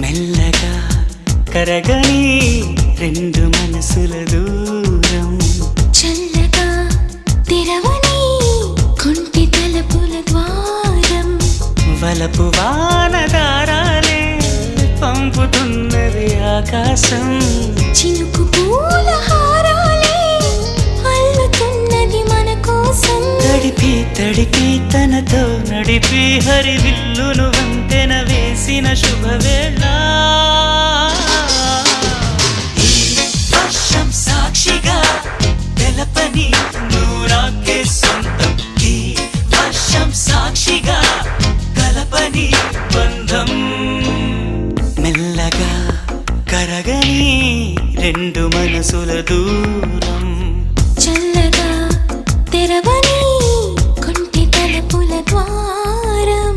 మెల్లగా కరగని రెండు మనసుల దూరం, చల్లగా తెరవని కొంటి తలుపుల ద్వారం, వలపు వానదారాలే పంపుతున్నది ఆకాశం, చినుకు పూల హారాలే అల్లుతున్నది మన కోసం. తడిపి తడిపి తనతో నడిపి హరివిల్లును వంతెన వేసిన శుభవేళ, ఈ వర్షం సాక్షిగా తెలపని నూరాకే సొంతం, ఈ వర్షం సాక్షిగా కలపని బంధం, మెల్లగా కరగని రెండు మనసుల దూరం, చల్లగా తెరవని కొంటి తలుపుల ద్వారం.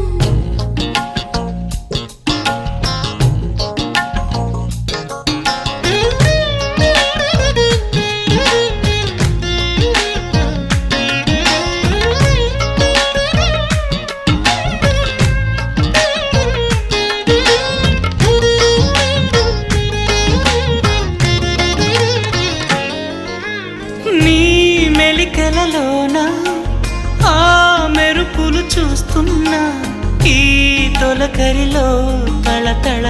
నీ మెలికలలోన ఆ మెరుపులు చూస్తున్నా, ఈ తొలకరిలో తళతళ